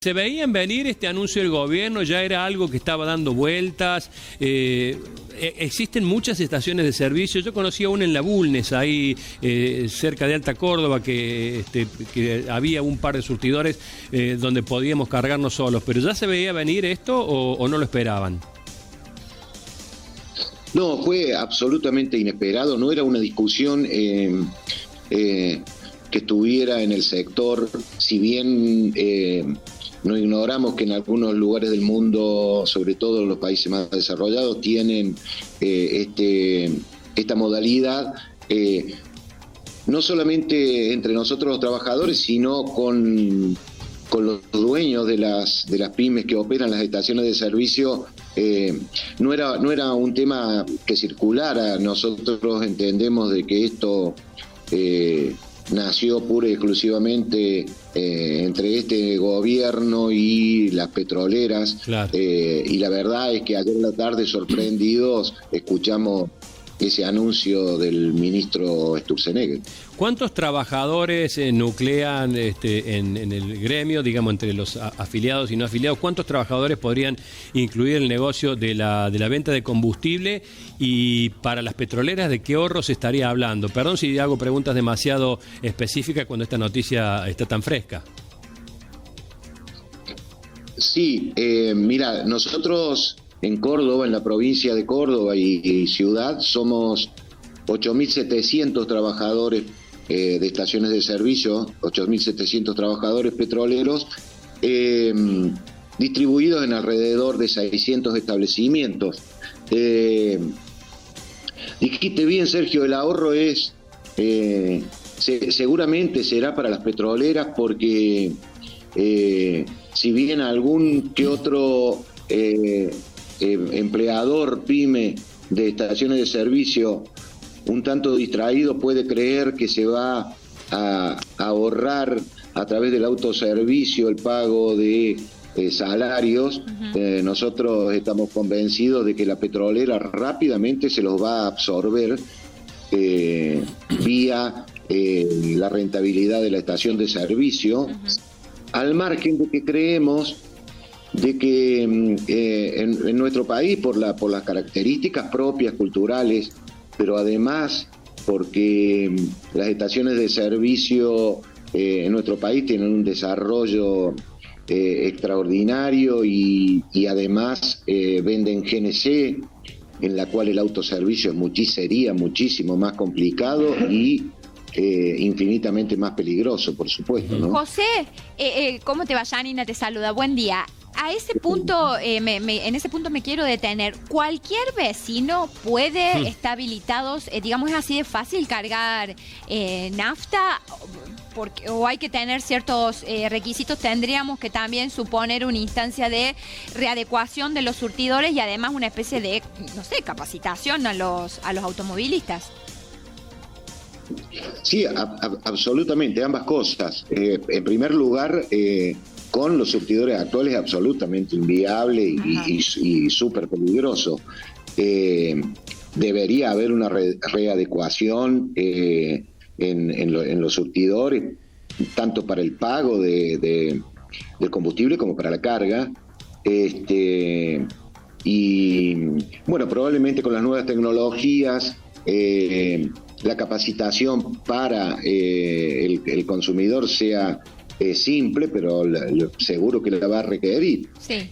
¿Se veían venir este anuncio del gobierno? ¿Ya era algo que estaba dando vueltas? Existen muchas estaciones de servicio. Yo conocía una en La Bulnes, ahí cerca de Alta Córdoba, que había un par de surtidores donde podíamos cargarnos solos. ¿Pero ya se veía venir esto o no lo esperaban? No, fue absolutamente inesperado. No era una discusión que estuviera en el sector, si bien no ignoramos que en algunos lugares del mundo, sobre todo los países más desarrollados, tienen esta modalidad, no solamente entre nosotros los trabajadores, sino con los dueños de las pymes que operan las estaciones de servicio. No era un tema que circulara. Nosotros entendemos de que esto nació pura y exclusivamente entre este gobierno y las petroleras. Claro. Y la verdad es que ayer en la tarde, sorprendidos, escuchamos ese anuncio del ministro Sturzenegger. ¿Cuántos trabajadores nuclean en el gremio, digamos, entre los afiliados y no afiliados? ¿Cuántos trabajadores podrían incluir el negocio de la venta de combustible? Y para las petroleras, ¿de qué ahorro se estaría hablando? Perdón si hago preguntas demasiado específicas cuando esta noticia está tan fresca. Sí, mira, nosotros en Córdoba, en la provincia de Córdoba y ciudad, somos 8.700 trabajadores de estaciones de servicio, 8.700 trabajadores petroleros, distribuidos en alrededor de 600 establecimientos. Dijiste bien, Sergio, el ahorro es seguramente será para las petroleras, porque si bien algún que otro empleador pyme de estaciones de servicio un tanto distraído puede creer que se va a ahorrar a través del autoservicio el pago de salarios, nosotros estamos convencidos de que la petrolera rápidamente se los va a absorber vía la rentabilidad de la estación de servicio, al margen de que creemos de que en nuestro país, por las características propias culturales, pero además porque las estaciones de servicio en nuestro país tienen un desarrollo extraordinario y además venden GNC, en la cual el autoservicio sería muchísimo más complicado y infinitamente más peligroso, por supuesto, ¿no? José, ¿cómo te va? Janina te saluda, buen día. A ese punto, en ese punto me quiero detener. ¿Cualquier vecino puede estar habilitado, digamos, es así de fácil cargar nafta? ¿O hay que tener ciertos requisitos? Tendríamos que también suponer una instancia de readecuación de los surtidores y además una especie de, no sé, capacitación a los automovilistas. Sí, absolutamente, ambas cosas. En primer lugar, con los surtidores actuales es absolutamente inviable y súper peligroso. Debería haber una readecuación en los surtidores, tanto para el pago del combustible como para la carga. Y bueno, probablemente con las nuevas tecnologías, la capacitación para el consumidor sea simple, pero seguro que la va a requerir. Sí.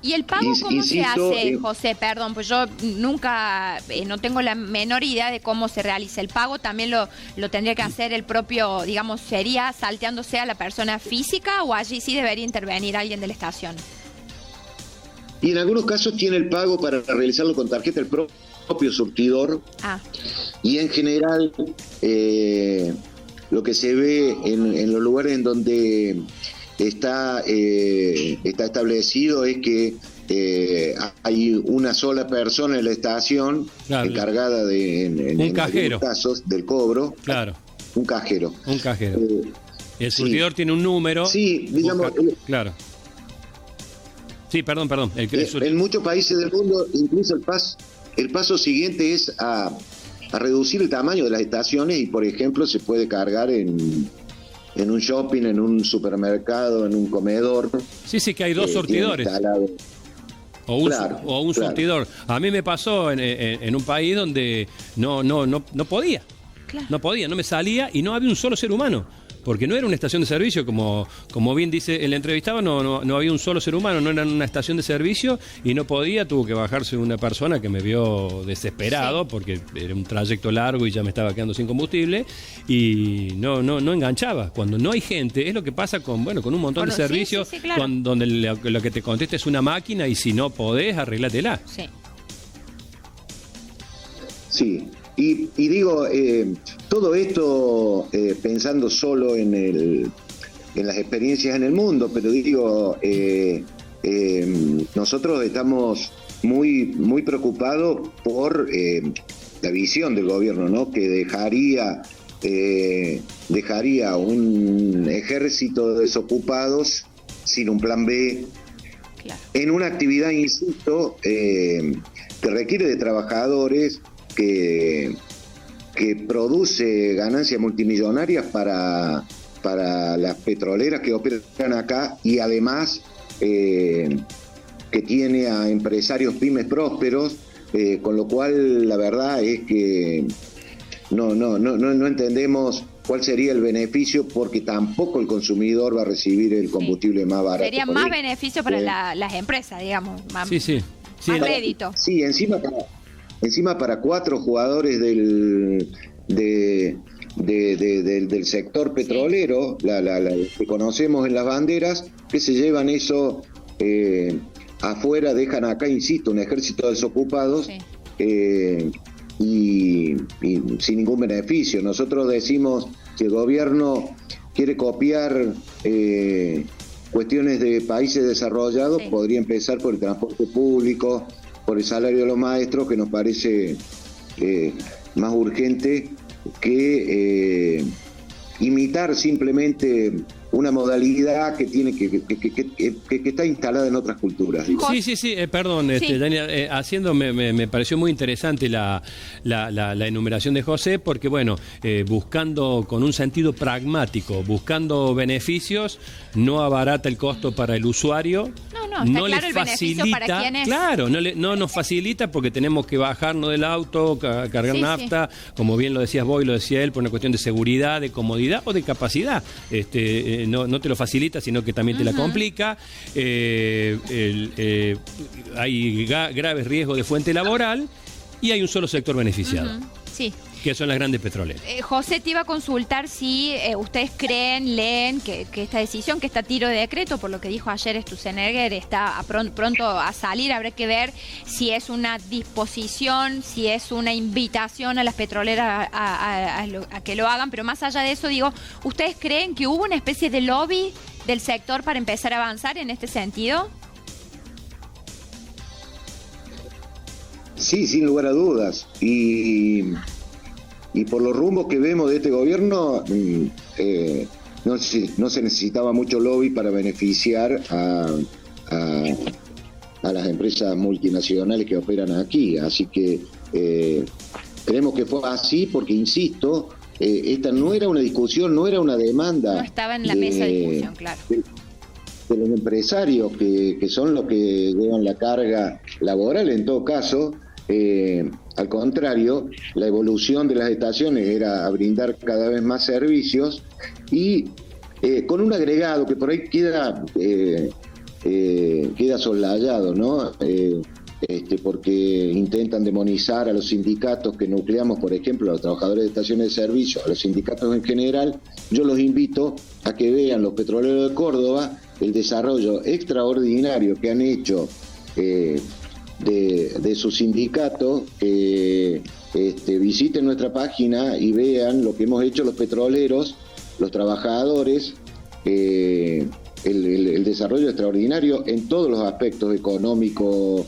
¿Y el pago cómo se hace, José? Perdón, pues yo nunca, no tengo la menor idea de cómo se realiza el pago. ¿También lo tendría que hacer el propio, digamos, sería salteándose a la persona física o allí sí debería intervenir alguien de la estación? Y en algunos casos tiene el pago para realizarlo con tarjeta el propio surtidor. Y en general lo que se ve en los lugares en donde está establecido es que hay una sola persona en la estación, claro, encargada en algunos casos del cobro. Claro. Un cajero. El surtidor tiene un número. Sí, digamos. Claro. Sí, perdón. En muchos países del mundo, incluso el paso siguiente es a reducir el tamaño de las estaciones y, por ejemplo, se puede cargar en en un shopping, en un supermercado, en un comedor. Sí, que hay dos surtidores. O un surtidor. A mí me pasó en un país donde no podía. Claro. No me salía y no había un solo ser humano. Porque no era una estación de servicio, como bien dice el entrevistado, no había un solo ser humano, no era una estación de servicio y no podía, tuvo que bajarse una persona que me vio desesperado, sí, porque era un trayecto largo y ya me estaba quedando sin combustible y no enganchaba. Cuando no hay gente, es lo que pasa con un montón de servicios, sí, claro, donde lo que te contesta es una máquina y si no podés, arreglátela. Sí. Sí. Y digo, todo esto pensando solo en las experiencias en el mundo, pero digo, nosotros estamos muy preocupados por la visión del gobierno, ¿no? Que dejaría un ejército de desocupados sin un plan B, claro, en una actividad, insisto, que requiere de trabajadores, que produce ganancias multimillonarias para las petroleras que operan acá y además que tiene a empresarios pymes prósperos, con lo cual la verdad es que no entendemos cuál sería el beneficio, porque tampoco el consumidor va a recibir el combustible más barato. Sería más beneficio para las empresas, digamos, más rédito. Sí, encima para 4 jugadores del sector petrolero, sí, que conocemos en las banderas, que se llevan eso afuera, dejan acá, insisto, un ejército de desocupados, sí, y sin ningún beneficio. Nosotros decimos que el gobierno quiere copiar cuestiones de países desarrollados, sí, podría empezar por el transporte público, por el salario de los maestros, que nos parece más urgente que imitar simplemente una modalidad que tiene que está instalada en otras culturas. Sí, perdón, sí, Daniel, me pareció muy interesante la enumeración de José, porque buscando con un sentido pragmático, buscando beneficios, no abarata el costo para el usuario. No le facilita, para quién es. Claro, no nos facilita porque tenemos que bajarnos del auto, cargar nafta, sí, como bien lo decías vos y lo decía él, por una cuestión de seguridad, de comodidad o de capacidad. No te lo facilita, sino que también te la complica. Hay graves riesgos de fuente laboral y hay un solo sector beneficiado. Sí. Que son las grandes petroleras. José, te iba a consultar si ustedes leen que esta decisión, que está a tiro de decreto, por lo que dijo ayer Sturzenegger, está pronto a salir. Habrá que ver si es una disposición, si es una invitación a las petroleras a que lo hagan, pero más allá de eso, digo, ¿ustedes creen que hubo una especie de lobby del sector para empezar a avanzar en este sentido? Sí, sin lugar a dudas. Y por los rumbos que vemos de este gobierno, no se necesitaba mucho lobby para beneficiar a las empresas multinacionales que operan aquí. Así que creemos que fue así porque, insisto, esta no era una discusión, no era una demanda. No estaba en la mesa de discusión, claro. De los empresarios que son los que llevan la carga laboral en todo caso. Al contrario, la evolución de las estaciones era brindar cada vez más servicios y con un agregado que por ahí queda soslayado, ¿no? Porque intentan demonizar a los sindicatos que nucleamos, por ejemplo, a los trabajadores de estaciones de servicio, a los sindicatos en general. Yo los invito a que vean los petroleros de Córdoba el desarrollo extraordinario que han hecho de su sindicato. Visiten nuestra página y vean lo que hemos hecho los petroleros, los trabajadores, el desarrollo extraordinario en todos los aspectos: económico,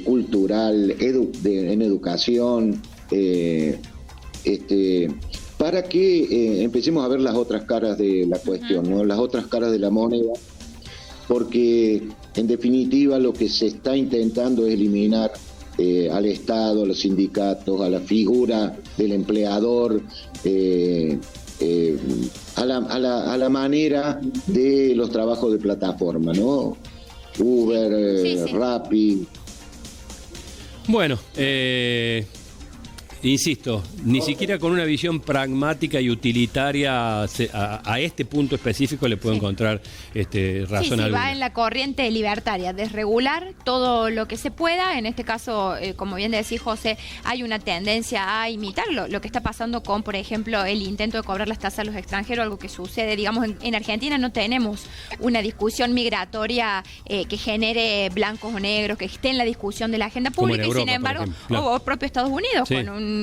cultural, en educación, para que empecemos a ver las otras caras de la cuestión, ¿no? Las otras caras de la moneda, porque en definitiva lo que se está intentando es eliminar al Estado, a los sindicatos, a la figura del empleador, a la manera de los trabajos de plataforma, ¿no? Uber, Rappi. Bueno, insisto, ni siquiera con una visión pragmática y utilitaria a este punto específico le puedo encontrar razón alguna. Va en la corriente libertaria, desregular todo lo que se pueda. En este caso, como bien decís, José, hay una tendencia a imitar lo que está pasando con, por ejemplo, el intento de cobrar las tasas a los extranjeros, algo que sucede, digamos, en Argentina no tenemos una discusión migratoria que genere blancos o negros, que esté en la discusión de la agenda pública, Europa, y sin embargo, o propio Estados Unidos, con un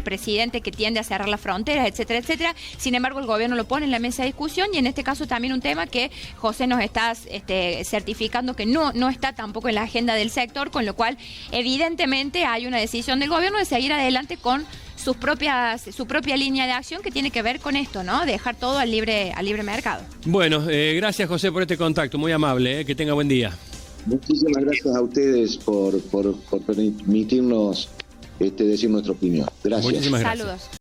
presidente que tiende a cerrar las fronteras, etcétera, etcétera. Sin embargo, el gobierno lo pone en la mesa de discusión, y en este caso también un tema que José nos está certificando que no está tampoco en la agenda del sector, con lo cual evidentemente hay una decisión del gobierno de seguir adelante con su propia línea de acción que tiene que ver con esto, ¿no? Dejar todo al libre mercado. Bueno, gracias, José, por este contacto, muy amable, que tenga buen día. Muchísimas gracias a ustedes por permitirnos decir nuestra opinión. Gracias. Muchísimas gracias. Saludos.